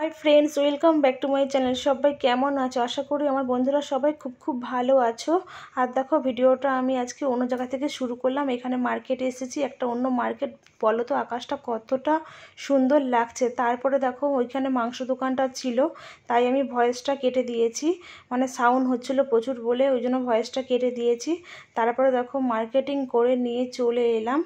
Hi friends, welcome back to my channel. সবাই কেমন আছো? আশা করি আমার বন্ধুরা সবাই খুব ভালো আছো। আর দেখো, ভিডিওটা আমি আজকে অন্য জায়গা থেকে শুরু করলাম। এখানে মার্কেটে এসেছি, একটা অন্য মার্কেট। বলো তো আকাশটা কতটা সুন্দর লাগছে। তারপরে দেখো, ওইখানে মাংস দোকানটা ছিল, তাই আমি ভয়েসটা কেটে দিয়েছি। মানে সাউন্ড হচ্ছিলো প্রচুর বলে ওই জন্য ভয়েসটা কেটে দিয়েছি। তারপরে দেখো, মার্কেটিং করে নিয়ে চলে এলাম।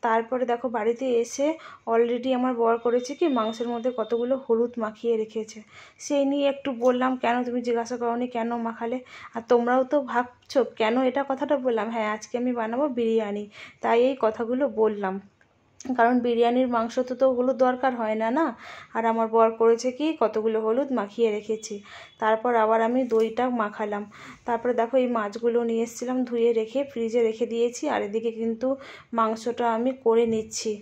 তারপরে দেখো, বাড়িতে এসে অলরেডি আমার বর করেছে কি, মাংসের মধ্যে কতগুলো হলুদ মাখিয়ে রেখেছে। সেই নিয়ে একটু বললাম, কেন তুমি জিজ্ঞাসা করোনি কেন মাখালে? আর তোমরাও তো ভাবছো কেন এটা কথাটা বললাম। হ্যাঁ, আজকে আমি বানাবো বিরিয়ানি, তাই এই কথাগুলো বললাম। কারণ বিরিয়ানির মাংস তো হলুদ দরকার হয় না না। আর আমার বর করেছে কি, কতগুলো হলুদ মাখিয়ে রেখেছি। তারপর আবার আমি দইটা মাখালাম। তারপরে দেখো, এই মাছগুলো নিয়ে এসেছিলাম, ধুয়ে রেখে ফ্রিজে রেখে দিয়েছি। আর এদিকে কিন্তু মাংসটা আমি করে নিচ্ছি।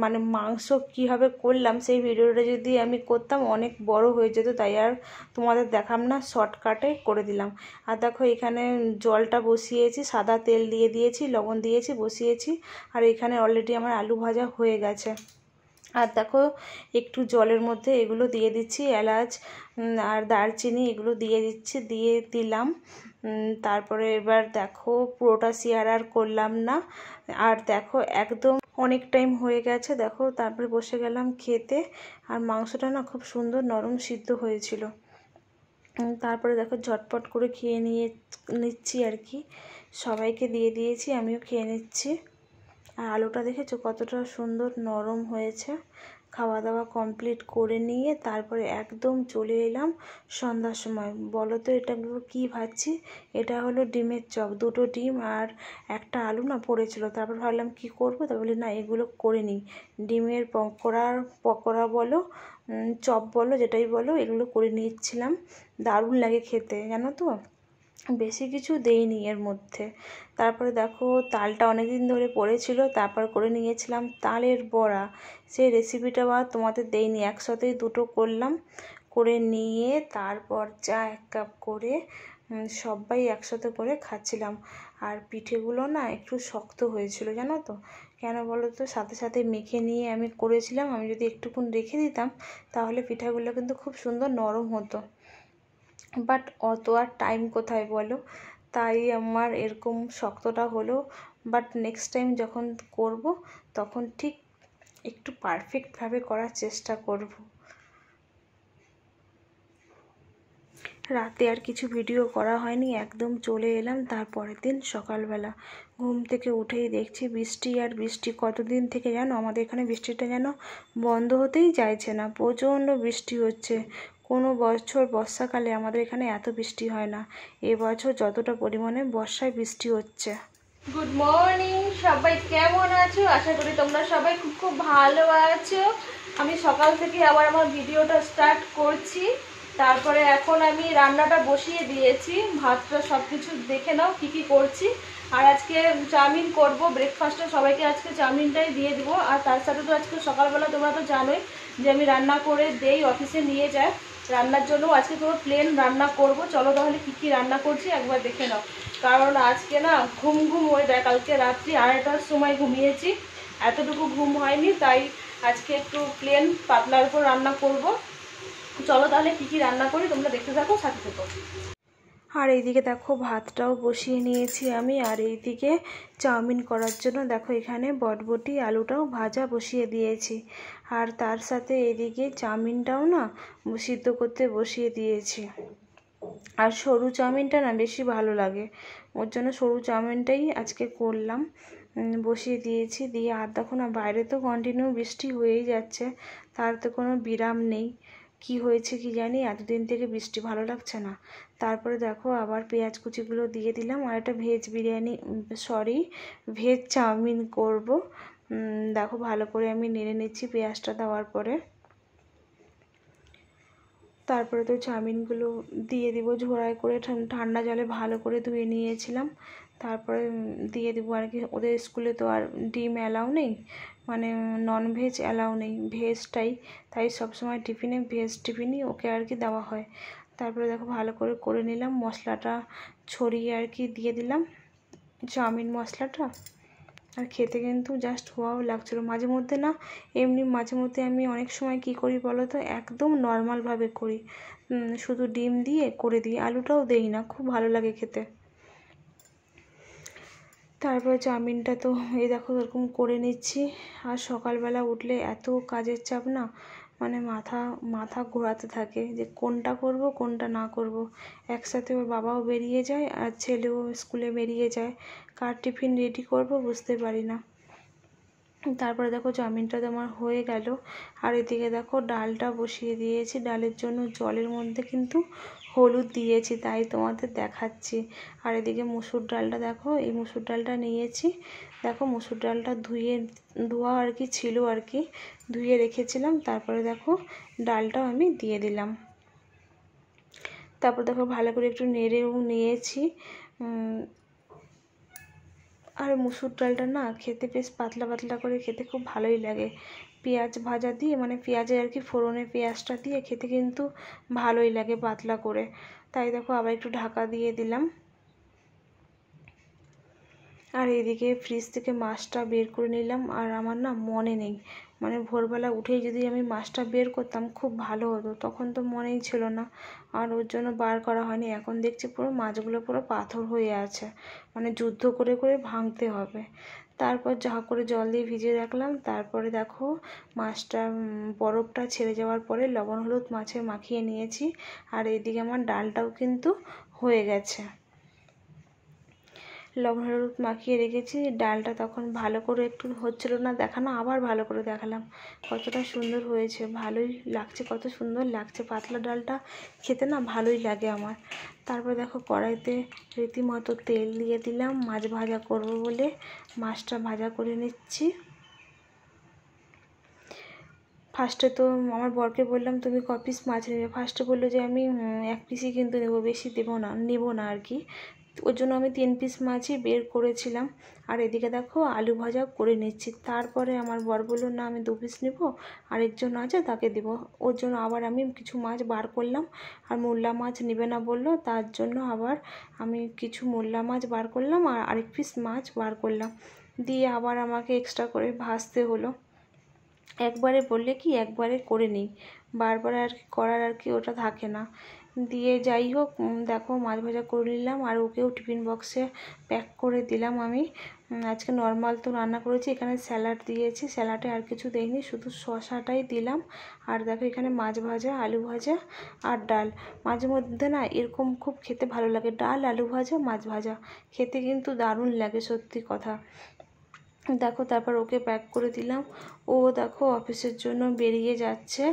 মানে মাংস কীভাবে করলাম সেই ভিডিওটা যদি আমি করতাম অনেক বড় হয়ে যেত, তাই আর তোমাদের দেখাম না, শর্টকাটে করে দিলাম। আর দেখো, এখানে জলটা বসিয়েছি, সাদা তেল দিয়ে দিয়েছি, লবণ দিয়েছি, বসিয়েছি। আর এখানে অলরেডি আমার আলু ভাজা হয়ে গেছে। আর দেখো, একটু জলের মধ্যে এগুলো দিয়ে দিচ্ছি, এলাচ আর দারচিনি এগুলো দিয়ে দিলাম। তারপরে এবার দেখো, পুরোটা শেয়ার আর করলাম না। আর দেখো, একদম অনেক টাইম হয়ে গেছে। দেখো, তারপরে বসে গেলাম খেতে। আর মাংসটা না খুব সুন্দর নরম সিদ্ধ হয়েছিল। তারপরে দেখো, ঝটপট করে খেয়ে নিচ্ছি আর কি। সবাইকে দিয়ে দিয়েছি, আমিও খেয়ে নিচ্ছি। আর আলুটা দেখেছো কতটা সুন্দর নরম হয়েছে। খাওয়া দাওয়া কমপ্লিট করে নিয়ে তারপরে একদম চলে এলাম সন্ধ্যার সময়। বলো তো এটা কী ভাবছি? এটা হলো ডিমের চপ। দুটো ডিম আর একটা আলু না পড়েছিল। তারপর ভাবলাম কি করব, তা বলি না, এগুলো করে নিই। ডিমের পকোড়া বলো, চপ বলো, যেটাই বলো, এগুলো করে নিচ্ছিলাম। দারুণ লাগে খেতে, জানো তো। বেশি কিছু দেইনি এর মধ্যে। তারপরে দেখো, তালটা অনেক দিন ধরে পড়েছিল, তারপর করে নিয়েছিলাম তালের বড়া। সেই রেসিপিটা তোমাদের দেইনি, একসাথেই দুটো করলাম। করে নিয়ে তারপর চা 1 কাপ করে সবাই একসাথে করে খাচ্ছিলাম। আর পিঠেগুলো না একটু শক্ত হয়েছিল, জানো তো। কেন বলো তো, সাথে সাথে মেখে নিয়ে আমি করেছিলাম। আমি যদি একটুক্ষণ রেখে দিতাম তাহলে পিঠাগুলো কিন্তু খুব সুন্দর নরম হতো। বাট অত আর টাইম কোথায় বলো, তাই আমার এরকম শক্তটা হলো। বাট নেক্সট টাইম যখন করব তখন ঠিক একটু পারফেক্টভাবে করার চেষ্টা করব। রাতে আর কিছু ভিডিও করা হয়নি, একদম চলে এলাম তারপরের দিন সকালবেলা। ঘুম থেকে উঠেই দেখছি বৃষ্টি আর বৃষ্টি। কতদিন থেকে জানো, আমাদের এখানে বৃষ্টিটা যেন বন্ধ হতেই চাইছে না। প্রচণ্ড বৃষ্টি হচ্ছে। কোনো বছর বর্ষাকালে আমাদের এখানে এত বৃষ্টি হয় না। এবছর যতটা পরিমাণে বর্ষায় বৃষ্টি হচ্ছে। গুড মর্নিং, সবাই কেমন আছো? আশা করি তোমরা সবাই খুব ভালো আছো। আমি সকাল থেকে আবার আমার ভিডিওটা স্টার্ট করছি। তারপরে এখন আমি রান্নাটা বসিয়ে দিয়েছি। ভাতটা সব কিছু দেখে নাও কি কি করছি। আর আজকে চাউমিন করব ব্রেকফাস্টে, সবাইকে আজকে চাউমিনটাই দিয়ে দিব। আর তার সাথে তো আজকে সকালবেলা তোমরা তো জানোই যে আমি রান্না করে দেই, অফিসে নিয়ে যায় রান্নার জন্য। আজকে পুরো প্লেন রান্না করব। চলো তাহলে কি কি রান্না করছি একবার দেখে নাও। কারণ আজকে না ঘুম হয়ে যায়। কালকে রাত্রি 2:30টার সময় ঘুমিয়েছি, এতটুকু ঘুম হয়নি, তাই আজকে একটু প্লেন পাতলার উপর রান্না করব। চলো তাহলে কি কি রান্না করি তোমরা দেখতে থাকো, সাথে থেকো। আর এইদিকে দেখো, ভাতটাও বসিয়ে নিয়েছি আমি। আর এইদিকে চাউমিন করার জন্য দেখো, এখানে বটবটি আলুটাও ভাজা বসিয়ে দিয়েছি। আর তার সাথে এইদিকে চাউমিনটাও না সিদ্ধ করতে বসিয়ে দিয়েছি। আর সরু চাউমিনটা না বেশি ভালো লাগে, ওর জন্য সরু চাউমিনটাই আজকে করলাম। বসিয়ে দিয়েছি। দিয়ে আর দেখো না, বাইরে তো কন্টিনিউ বৃষ্টি হয়েই যাচ্ছে, তার তো কোনো বিরাম নেই। কি হয়েছে কি জানি, এতদিন থেকে বৃষ্টি ভালো লাগছে না। তারপরে দেখো, আবার পেঁয়াজ কুচিগুলো দিয়ে দিলাম। আর একটা ভেজ চাউমিন করব। দেখো, ভালো করে আমি নেড়ে নিচ্ছি পেঁয়াজটা দেওয়ার পরে। তারপরে তো চাউমিনগুলো দিয়ে দিব ঝোড়ায় করে, ঠান্ডা জলে ভালো করে ধুয়ে নিয়েছিলাম। তারপরে দিয়ে দেবো আর কি। ওদের স্কুলে তো আর ডিম অ্যালাউ নেই, মানে ননভেজ অ্যালাউ নেই, ভেজটাই। তাই সবসময় ভেজ টিফিনই ওকে আর কি দেওয়া হয়। তারপরে দেখো, ভালো করে নিলাম। মশলাটা ছড়িয়ে আর কি দিয়ে দিলাম, চাউমিন মশলাটা। আর খেতে কিন্তু জাস্ট ওয়াও লাগছিলো। মাঝে মধ্যে না এমনি মাঝে মধ্যে আমি অনেক সময় কি করি বলো তো, একদম নর্মালভাবে করি, শুধু ডিম দিয়ে করে দিই, আলুটাও দেই না, খুব ভালো লাগে খেতে। তারপরে চাউমিনটা তো এই দেখো এরকম করে নিচ্ছি। আর সকালবেলা উঠলে এত কাজের চাপ না, মানে মাথা মাথা ঘোরাতে থাকে যে কোনটা করব কোনটা না করব। একসাথে ওর বাবাও বেরিয়ে যায় আর ছেলেও স্কুলে বেরিয়ে যায়, কার টিফিন রেডি করব বুঝতে পারি না। তারপরে দেখো চাউমিনটা তো আমার হয়ে গেল। আর এদিকে দেখো ডালটা বসিয়ে দিয়েছি, ডালের জন্য জলের মধ্যে কিন্তু হলুদ দিয়েছি, তাই তোমাদের দেখাচ্ছি। আর এদিকে মুসুর ডালটা দেখো, এই মুসুর ডালটা নিয়েছি। দেখো মুসুর ডালটা ধোয়া আর কি ছিল আর কি, ধুয়ে রেখেছিলাম। তারপরে দেখো ডালটাও আমি দিয়ে দিলাম। তারপর দেখো ভালো করে একটু নেড়েও নিয়েছি। আর মুসুর ডালটা না খেতে বেশ পাতলা পাতলা করে খেতে খুব ভালোই লাগে। পেঁয়াজ ভাজা দিয়ে, মানে পেঁয়াজে আর কি ফোড়নে পেঁয়াজটা দিয়ে খেতে কিন্তু ভালোই লাগে পাতলা করে। তাই দেখো আবার একটু ঢাকা দিয়ে দিলাম। আর এদিকে ফ্রিজ থেকে মাছটা বের করে নিলাম। আর আমার না মনে নেই, মানে ভোরবেলা উঠেই যদি আমি মাছটা বের করতাম খুব ভালো হতো, তখন তো মনেই ছিল না, আর ওর জন্য বার করা হয়নি। এখন দেখছি পুরো মাছগুলো পুরো পাথর হয়ে আছে, মানে যুদ্ধ করে করে ভাঙতে হবে। তারপর যা করে জল দিয়ে ভিজিয়ে রাখলাম। তারপরে দেখো মাছটা বরফটা ছেড়ে যাওয়ার পরে লবণ হলুদ মাছে মাখিয়ে নিয়েছি। আর এদিকে আমার ডালটাও কিন্তু হয়ে গেছে, লবণ হলুদ মাখিয়ে রেখেছি। ডালটা তখন ভালো করে একটু হচ্ছিলো না দেখানো, আবার ভালো করে দেখালাম, কতটা সুন্দর হয়েছে, ভালোই লাগছে, কত সুন্দর লাগছে। পাতলা ডালটা খেতে না ভালোই লাগে আমার। তারপর দেখো কড়াইতে রীতিমতো তেল দিয়ে দিলাম, মাছ ভাজা করব বলে মাছটা ভাজা করে নিচ্ছি। ফার্স্টে তো আমার বরকে বললাম তুমি ক পিস মাছ নেবে, ফার্স্টে বললো যে আমি 1 পিসই কিন্তু নেবো, বেশি নেব না আর কি। ওর জন্য আমি 3 পিস মাছই বের করেছিলাম। আর এদিকে দেখো আলু ভাজা করে নিচ্ছি। তারপরে আমার বর বললো না আমি 2 পিস নেব, আরেকজন আছে তাকে দেবো। ওর জন্য আবার আমি কিছু মাছ বার করলাম। আর মোল্লা মাছ নেবে না বললো, তার জন্য আবার আমি কিছু মোল্লা মাছ বার করলাম আর আরেক পিস মাছ বার করলাম, দিয়ে আবার আমাকে এক্সট্রা করে ভাজতে হলো। একবারে বললে কি একবারে করে নিই, বারবার আর কি করার আর কি ওটা থাকে না। দিয়ে যাই হোক দেখো মাছ ভাজা করে নিলাম। আর ওকেও টিফিন বক্সে প্যাক করে দিলাম আমি। আজকে নর্মাল তো রান্না করেছি, এখানে স্যালাড দিয়েছি, স্যালাডে আর কিছু দেইনি, শুধু শসাটাই দিলাম। আর দেখো এখানে মাছ ভাজা, আলু ভাজা আর ডাল। মাঝে মধ্যে না এরকম খুব খেতে ভালো লাগে, ডাল আলু ভাজা মাছ ভাজা খেতে কিন্তু দারুণ লাগে সত্যি কথা। দেখো তারপর ওকে প্যাক করে দিলাম। ও দেখো অফিসের জন্য বেরিয়ে যাচ্ছে।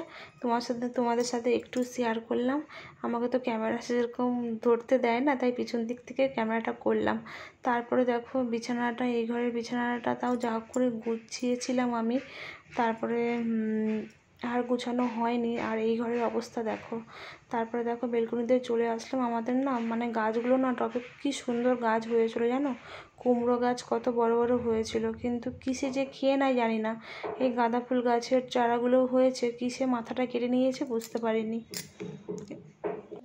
তোমাদের সাথে একটু শেয়ার করলাম। আমাকে তো ক্যামেরা সেরকম ধরতে দেয় না, তাই পিছন দিক থেকে ক্যামেরাটা করলাম। তারপরে দেখো বিছানাটা, এই ঘরের বিছানাটা তাও যা করে গুছিয়েছিলাম আমি, তারপরে আর গুছানো হয়নি। আর এই ঘরের অবস্থা দেখো। তারপরে দেখো বেলকনিতে চলে আসলাম। আমাদের না মানে গাছগুলো না টবে কি সুন্দর গাছ হয়েছিল জানো, কুমড়ো গাছ কত বড় বড় হয়েছিল, কিন্তু কিসে যে খেয়ে নাই জানি না। এই গাঁদা ফুল গাছের চারাগুলোও হয়েছে, কিসে মাথাটা কেটে নিয়েছে বুঝতে পারিনি।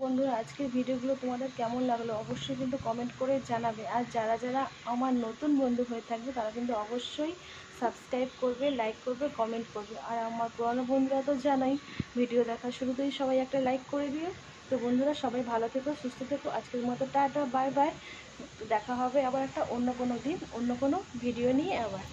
বন্ধুরা আজকের ভিডিওগুলো তোমাদের কেমন লাগলো অবশ্যই কিন্তু কমেন্ট করে জানাবে। আর যারা যারা আমার নতুন বন্ধু হয়ে থাকবে তারা কিন্তু অবশ্যই সাবস্ক্রাইব করবে, লাইক করবে, কমেন্ট করবে। আর আমার পুরনো বন্ধুরা তো জানাই, ভিডিও দেখা শুরুতেই সবাই একটা লাইক করে দিও। তো বন্ধুরা সবাই ভালো থেকো, সুস্থ থেকো, আজকের মতো টাটা, বাই বাই। দেখা হবে আবার একটা অন্য কোনো দিন অন্য কোনো ভিডিও নিয়ে আবার।